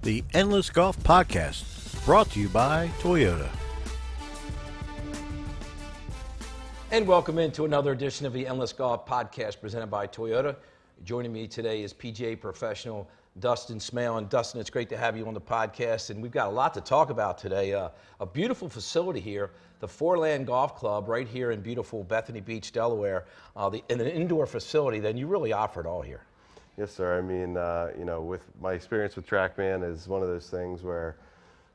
The Endless Golf Podcast, brought to you by Toyota. And welcome into another edition of the Endless Golf Podcast presented by Toyota. Joining me today is PGA professional Dustin Smale. And Dustin, it's great to have you on the podcast. And we've got a lot to talk about today. A beautiful facility here, the Foreland Golf Club, right here in beautiful Bethany Beach, Delaware. In an indoor facility, then you really offer it all here. Yes, sir. I mean, with my experience with TrackMan is one of those things where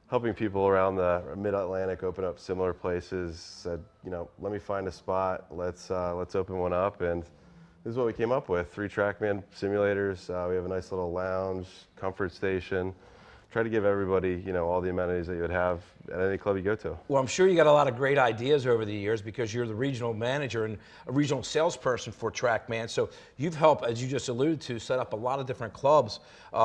helping people around the Mid-Atlantic open up similar places, said, let me find a spot. Let's open one up, and this is what we came up with: 3 TrackMan simulators. We have a nice little lounge, comfort station. Try to give everybody, all the amenities that you would have at any club you go to. Well, I'm sure you got a lot of great ideas over the years because you're the regional manager and a regional salesperson for TrackMan. So you've helped, as you just alluded to, set up a lot of different clubs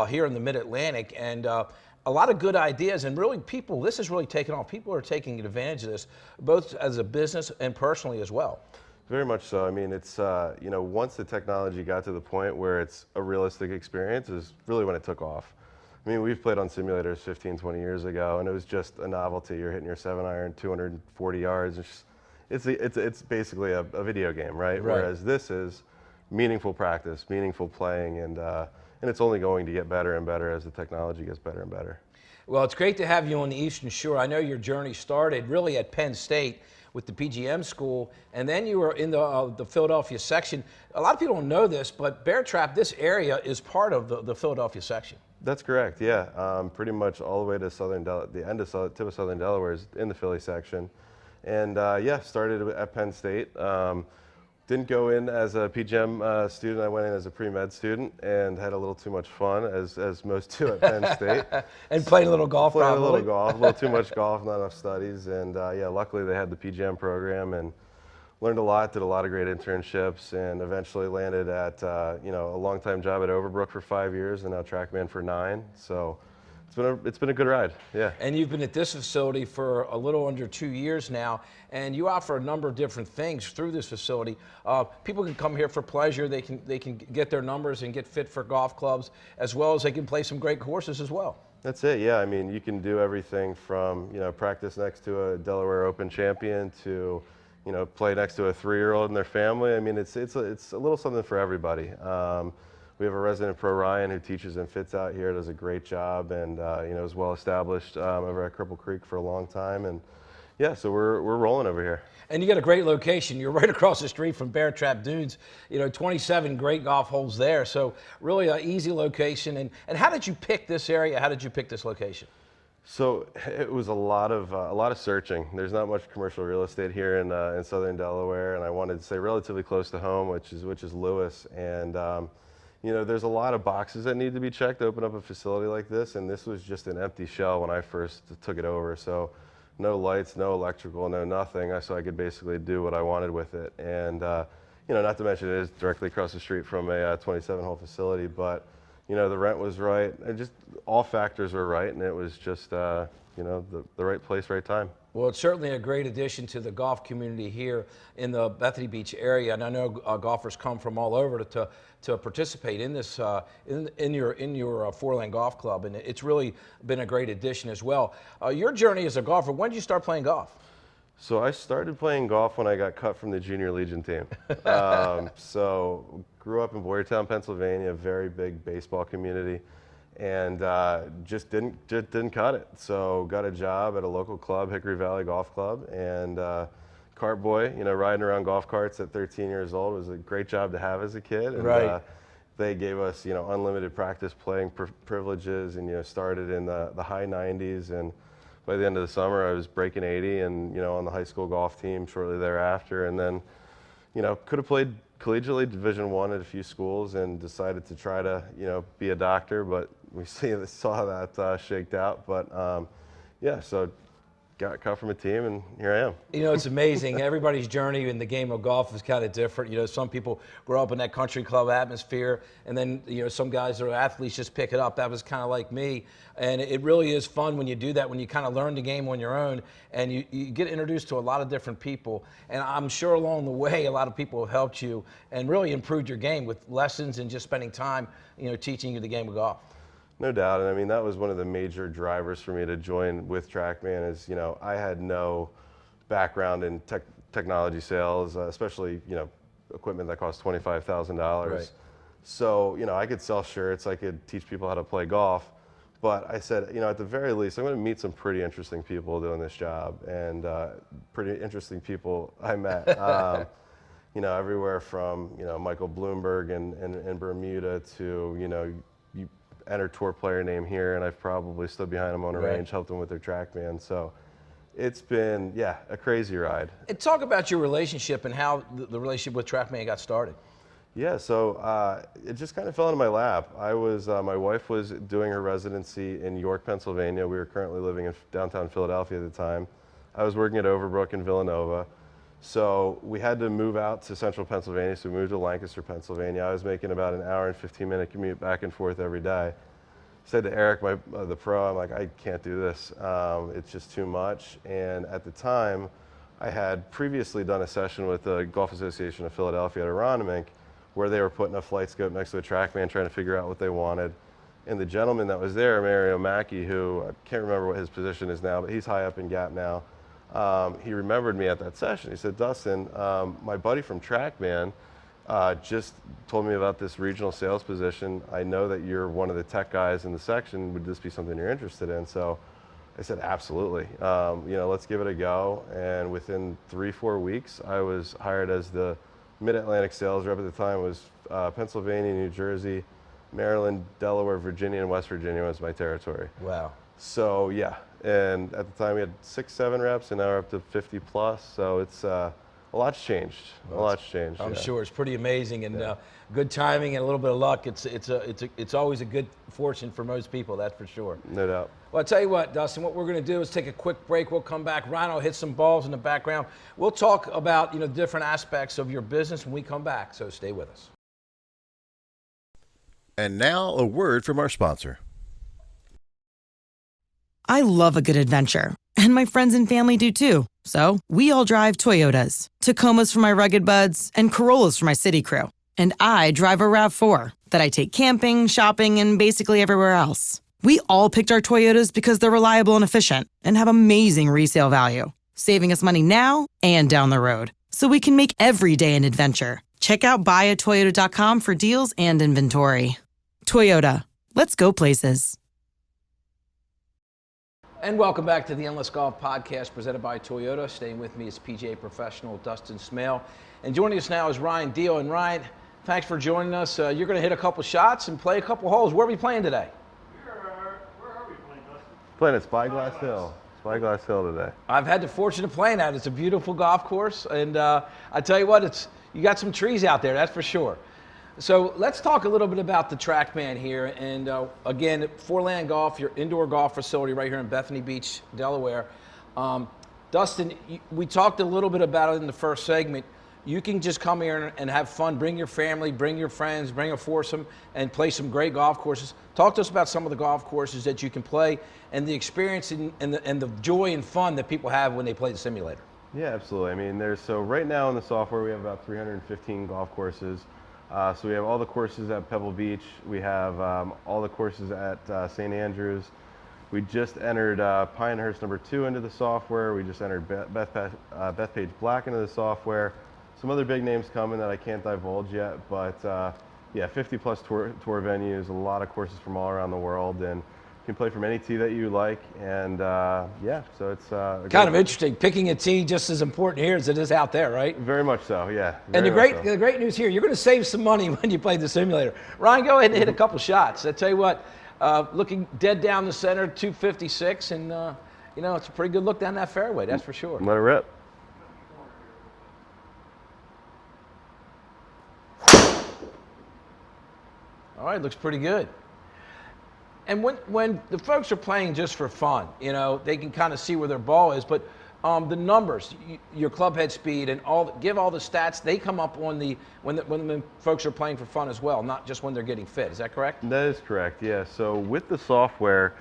here in the Mid-Atlantic, and a lot of good ideas. And really, this is really taking off. People are taking advantage of this, both as a business and personally as well. Very much so. I mean, it's, once the technology got to the point where it's a realistic experience is really when it took off. I mean, we've played on simulators 15, 20 years ago, and it was just a novelty. You're hitting your 7-iron, 240 yards. It's basically a video game, right? Whereas this is meaningful practice, meaningful playing, and it's only going to get better and better as the technology gets better and better. Well, it's great to have you on the Eastern Shore. I know your journey started really at Penn State with the PGM school, and then you were in the Philadelphia section. A lot of people don't know this, but Bear Trap, this area is part of the Philadelphia section. That's correct, yeah. Pretty much all the way to the end of tip of Southern Delaware is in the Philly section. And started at Penn State. Didn't go in as a PGM student. I went in as a pre-med student and had a little too much fun, as most do at Penn State. And played a little golf, Played a little golf, a little too much golf, not enough studies. And luckily they had the PGM program and learned a lot, did a lot of great internships, and eventually landed at a long-time job at Overbrook for 5 years, and now TrackMan for 9. So it's been a good ride, yeah. And you've been at this facility for a little under 2 years now, and you offer a number of different things through this facility. People can come here for pleasure. They can get their numbers and get fit for golf clubs, as well as they can play some great courses as well. That's it, yeah. I mean, you can do everything from practice next to a Delaware Open champion to play next to a 3-year-old and their family. I mean, it's a little something for everybody. We have a resident pro, Ryan, who teaches and fits out here, does a great job, and is well established over at Cripple Creek for a long time. And yeah, so we're rolling over here. And you got a great location. You're right across the street from Bear Trap Dunes. 27 great golf holes there. So really an easy location. And how did you pick this area? How did you pick this location? So it was a lot of searching. There's not much commercial real estate here in Southern Delaware, and I wanted to stay relatively close to home, which is Lewis. And there's a lot of boxes that need to be checked to open up a facility like this, and this was just an empty shell when I first took it over. So no lights, no electrical, no nothing, so I could basically do what I wanted with it. And not to mention it is directly across the street from a 27-hole facility, but the rent was right, and just all factors were right, and it was just the right place, right time. Well, it's certainly a great addition to the golf community here in the Bethany Beach area, and I know golfers come from all over to participate in this in your Foreland Golf Club, and it's really been a great addition as well. Your journey as a golfer, when did you start playing golf? So I started playing golf when I got cut from the Junior Legion team. So grew up in Boyertown, Pennsylvania, a very big baseball community, and just didn't cut it. So got a job at a local club, Hickory Valley Golf Club, and cart boy, riding around golf carts at 13 years old was a great job to have as a kid. And, right. They gave us, unlimited practice playing privileges, and started in the high 90s, and by the end of the summer I was breaking 80 and on the high school golf team shortly thereafter, and then could have played collegiately Division I at a few schools and decided to try to be a doctor, but we saw that shaked out. But so got cut from a team, and here I am. It's amazing. Everybody's journey in the game of golf is kind of different. Some people grow up in that country club atmosphere, and then some guys that are athletes just pick it up. That was kind of like me, and it really is fun when you do that, when you kind of learn the game on your own, and you get introduced to a lot of different people. And I'm sure along the way, a lot of people have helped you and really improved your game with lessons and just spending time, teaching you the game of golf. No doubt, and I mean that was one of the major drivers for me to join with TrackMan. Is I had no background in technology sales, especially equipment that costs $25,000. Right. So I could sell shirts, I could teach people how to play golf, but I said at the very least I'm going to meet some pretty interesting people doing this job, and pretty interesting people I met. Everywhere from Michael Bloomberg in Bermuda to you enter tour player name here, and I've probably stood behind them on a range, helped them with their TrackMan. So it's been a crazy ride. And talk about your relationship and how the relationship with TrackMan got started. Yeah, so it just kind of fell into my lap. My wife was doing her residency in York, Pennsylvania. We were currently living in downtown Philadelphia at the time. I was working at Overbrook in Villanova. So we had to move out to central Pennsylvania, so we moved to Lancaster, Pennsylvania. I was making about an hour and 15-minute commute back and forth every day. I said to Eric, the pro, I'm like, I can't do this. It's just too much. And at the time, I had previously done a session with the Golf Association of Philadelphia at Aronimink, where they were putting a flight scope next to a TrackMan trying to figure out what they wanted. And the gentleman that was there, Mario Mackey, who I can't remember what his position is now, but he's high up in Gap now. He remembered me at that session. He said, Dustin, my buddy from TrackMan just told me about this regional sales position. I know that you're one of the tech guys in the section. Would this be something you're interested in? So I said, absolutely. Let's give it a go. And within 3-4 weeks, I was hired as the Mid-Atlantic sales rep. At the time was Pennsylvania, New Jersey, Maryland, Delaware, Virginia, and West Virginia was my territory. Wow. So yeah, and at the time we had 6-7 reps, and now we're up to 50 plus. So it's a lot's changed. Well, a lot's changed. I'm sure it's pretty amazing, and good timing and a little bit of luck. It's always a good fortune for most people. That's for sure. No doubt. Well, I'll tell you what, Dustin, what we're going to do is take a quick break. We'll come back. Ryan will hit some balls in the background. We'll talk about different aspects of your business when we come back, so stay with us. And now a word from our sponsor. I love a good adventure, and my friends and family do too. So we all drive Toyotas. Tacomas for my rugged buds, and Corollas for my city crew. And I drive a RAV4 that I take camping, shopping, and basically everywhere else. We all picked our Toyotas because they're reliable and efficient and have amazing resale value, saving us money now and down the road, so we can make every day an adventure. Check out buyatoyota.com for deals and inventory. Toyota, let's go places. And welcome back to the Endless Golf Podcast presented by Toyota. Staying with me is PGA professional Dustin Smale. And joining us now is Ryan Deal. And Ryan, thanks for joining us. You're going to hit a couple shots and play a couple holes. Where are we playing today? Where are we playing, Dustin? Playing at Spyglass Hill. Spyglass Hill today. I've had the fortune of playing at it. It's a beautiful golf course. And I tell you what, you got some trees out there, that's for sure. So let's talk a little bit about the TrackMan here. And again, Foreland Golf, your indoor golf facility right here in Bethany Beach, Delaware. Dustin, we talked a little bit about it in the first segment. You can just come here and have fun. Bring your family, bring your friends, bring a foursome, and play some great golf courses. Talk to us about some of the golf courses that you can play and the experience and the joy and fun that people have when they play the simulator. Yeah, absolutely. I mean, so right now in the software we have about 315 golf courses. So we have all the courses at Pebble Beach. We have all the courses at St. Andrews. We just entered Pinehurst #2 into the software. We just entered Bethpage Black into the software. Some other big names coming that I can't divulge yet, but yeah, 50 plus tour venues, a lot of courses from all around the world, and you can play from any tee that you like. And yeah, so it's kind of interesting. Picking a tee just as important here as it is out there, right? Very much so, yeah. And the great news here, you're going to save some money when you play the simulator. Ryan, go ahead and hit a couple shots. I tell you what, looking dead down the center, 256, and it's a pretty good look down that fairway, that's for sure. Let it rip. All right, looks pretty good. And when the folks are playing just for fun, they can kind of see where their ball is, but the numbers, your club head speed, and give all the stats, they come up on when the folks are playing for fun as well, not just when they're getting fit. Is that correct? That is correct, yeah. So with the software,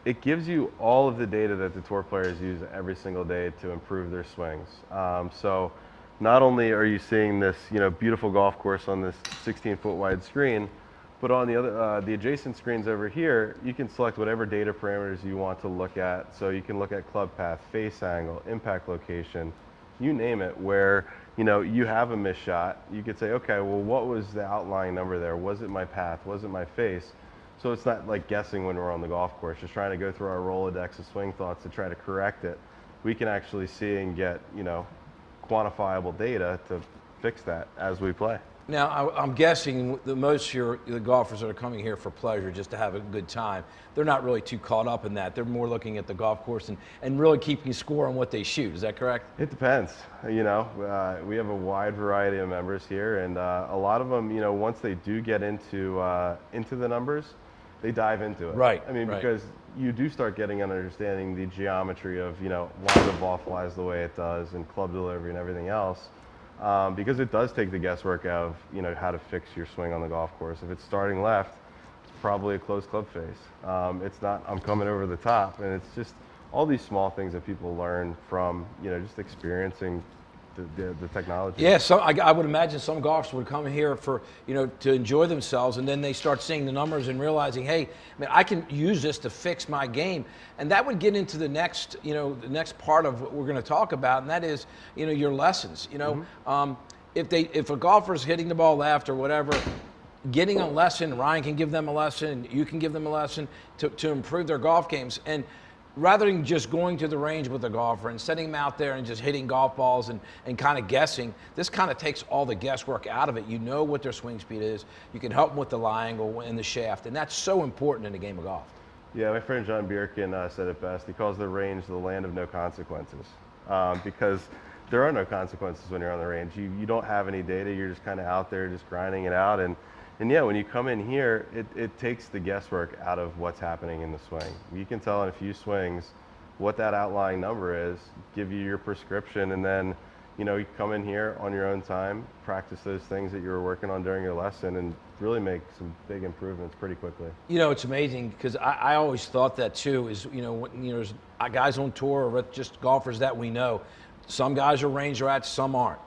it gives you all of the data that the tour players use every single day to improve their swings. So not only are you seeing this beautiful golf course on this 16-foot wide screen, But on the adjacent screens over here, you can select whatever data parameters you want to look at. So you can look at club path, face angle, impact location, you name it, where you have a missed shot. You could say, okay, well, what was the outlying number there? Was it my path? Was it my face? So it's not like guessing when we're on the golf course, just trying to go through our Rolodex of swing thoughts to try to correct it. We can actually see and get, quantifiable data to fix that as we play. Now, I'm guessing the golfers that are coming here for pleasure, just to have a good time, they're not really too caught up in that. They're more looking at the golf course and really keeping score on what they shoot. Is that correct? It depends. We have a wide variety of members here, and a lot of them, once they do get into the numbers, they dive into it. Right. I mean, right. Because you do start getting an understanding the geometry of, why the ball flies the way it does and club delivery and everything else. Because it does take the guesswork out of, how to fix your swing on the golf course. If it's starting left, it's probably a closed club face. It's not, I'm coming over the top. And it's just all these small things that people learn from, just experiencing the technology. Yeah, so I would imagine some golfers would come here for, to enjoy themselves, and then they start seeing the numbers and realizing, hey, man, I can use this to fix my game. And that would get into the next, the next part of what we're going to talk about, and that is, your lessons. If a golfer's hitting the ball left or whatever, getting a lesson, Ryan can give them a lesson, you can give them a lesson to improve their golf games. And rather than just going to the range with a golfer and setting them out there and just hitting golf balls and kind of guessing, this kind of takes all the guesswork out of it. You know what their swing speed is. You can help them with the lie angle and the shaft, and that's so important in the game of golf. Yeah, my friend John Bierkin said it best. He calls the range the land of no consequences, because there are no consequences when you're on the range. You don't have any data. You're just kind of out there just grinding it out. And yeah, when you come in here, it takes the guesswork out of what's happening in the swing. You can tell in a few swings what that outlying number is, give you your prescription, and then you come in here on your own time, practice those things that you were working on during your lesson, and really make some big improvements pretty quickly. It's amazing because I always thought that too, is, there's guys on tour or just golfers that we know. Some guys are range rats, some aren't,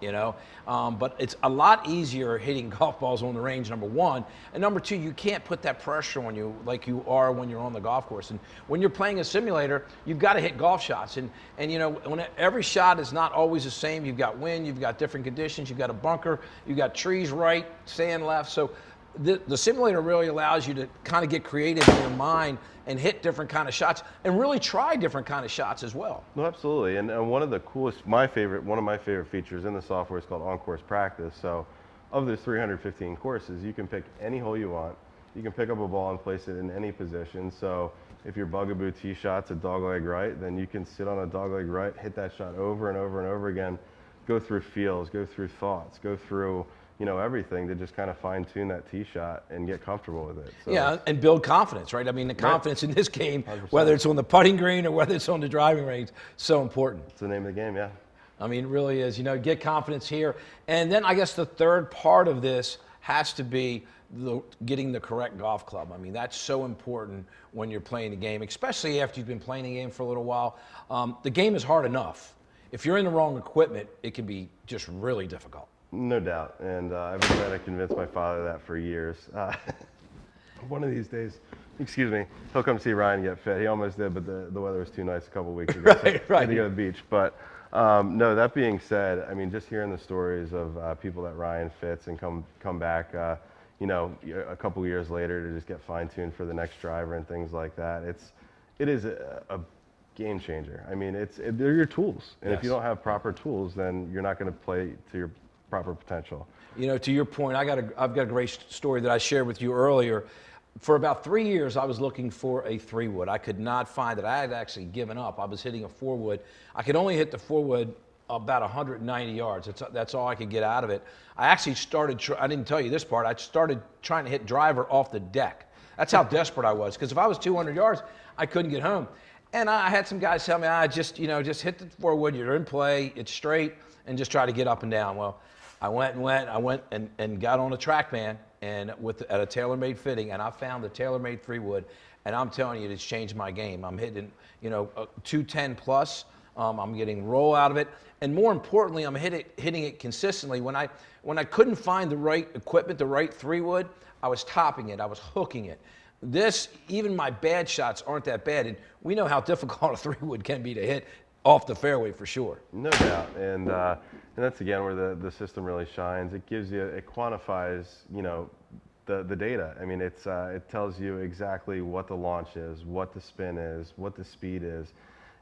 but it's a lot easier hitting golf balls on the range, number one. And number two, you can't put that pressure on you like you are when you're on the golf course. And when you're playing a simulator, you've got to hit golf shots. And when every shot is not always the same. You've got wind, you've got different conditions, you've got a bunker, you've got trees right, sand left. So the simulator really allows you to kind of get creative in your mind and hit different kind of shots and really try different kind of shots as well. No, absolutely. And one of the coolest, one of my favorite features in the software is called on-course practice. So of those 315 courses, you can pick any hole you want. You can pick up a ball and place it in any position. So if your bugaboo tee shot's a dogleg right, then you can sit on a dogleg right, hit that shot over and over and over again, go through feels, go through thoughts, go through everything to just kind of fine tune that tee shot and get comfortable with it. So, yeah, and build confidence, right? I mean, the confidence in this game, 100%. whether it's on the putting green or whether it's on the driving range, so important. It's the name of the game, yeah. I mean, it really is. Get confidence here. And then I guess the third part of this has to be getting the correct golf club. I mean, that's so important when you're playing the game, especially after you've been playing the game for a little while. The game is hard enough. If you're in the wrong equipment, it can be just really difficult. No doubt, and I've been trying to convince my father that for years. One of these days, excuse me, he'll come see Ryan get fit. He almost did, but the weather was too nice a couple weeks ago. Right. Had to go to the beach. But no, that being said, I mean, just hearing the stories of people that Ryan fits and come back, a couple years later to just get fine-tuned for the next driver and things like that, it is a game changer. I mean, they're your tools, and Yes. if you don't have proper tools, then you're not going to play to your proper potential. To your point, I've got a great story that I shared with you earlier. For about 3 years, I was looking for a 3-wood. I could not find it. I had actually given up. I was hitting a 4-wood. I could only hit the 4-wood about 190 yards. That's all I could get out of it. I actually started, I didn't tell you this part, I started trying to hit driver off the deck. That's how desperate I was, because if I was 200 yards, I couldn't get home. And I had some guys tell me, just hit the 4-wood, you're in play, it's straight, and just try to get up and down. Well, I went and got on a TrackMan and at a TaylorMade fitting, and I found the TaylorMade 3-wood, and I'm telling you, it's changed my game. I'm hitting, 210 plus I'm getting roll out of it, and more importantly, I'm hitting it consistently. When I couldn't find the right equipment, the right 3-wood, I was topping it, I was hooking it. This, even my bad shots aren't that bad, and we know how difficult a 3-wood can be to hit off the fairway for sure. No doubt, and that's again where the system really shines. It gives you, it quantifies, the data. I mean, it tells you exactly what the launch is, what the spin is, what the speed is,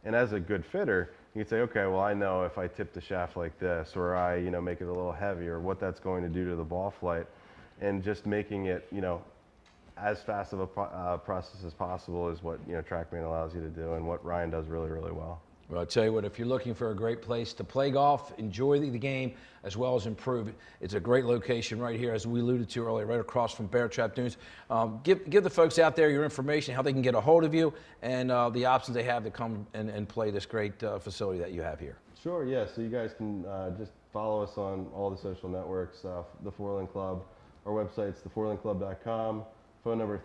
and as a good fitter, you can say, okay, well, I know if I tip the shaft like this, or I, make it a little heavier, what that's going to do to the ball flight, and just making it, as fast of a process as possible is what TrackMan allows you to do, and what Ryan does really, really well. Well, I'll tell you what, if you're looking for a great place to play golf, enjoy the game, as well as improve, it's a great location right here, as we alluded to earlier, right across from Bear Trap Dunes. Give the folks out there your information, how they can get a hold of you, and the options they have to come and play this great facility that you have here. Sure, yeah, so you guys can just follow us on all the social networks, the Foreland Club. Our website's theforelandclub.com, phone number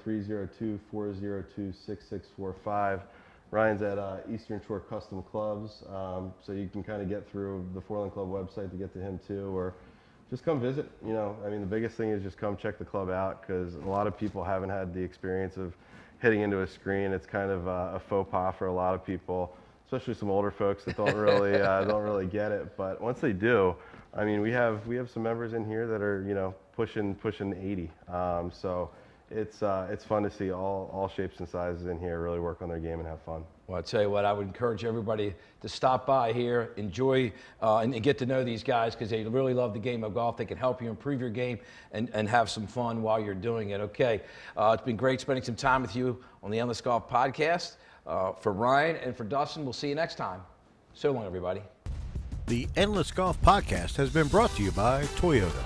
302-402-6645. Ryan's at Eastern Shore Custom Clubs, so you can kind of get through the Foreland Club website to get to him too, or just come visit. The biggest thing is just come check the club out, because a lot of people haven't had the experience of hitting into a screen. It's kind of a faux pas for a lot of people, especially some older folks that don't really get it. But once they do, we have some members in here that are pushing 80. So it's fun to see all shapes and sizes in here really work on their game and have fun. Well, I'll tell you what, I would encourage everybody to stop by here, enjoy and get to know these guys, because they really love the game of golf. They can help you improve your game and have some fun while you're doing it. Okay, it's been great spending some time with you on the Endless Golf Podcast. For Ryan and for Dustin, we'll see you next time. So long, everybody. The Endless Golf Podcast has been brought to you by Toyota.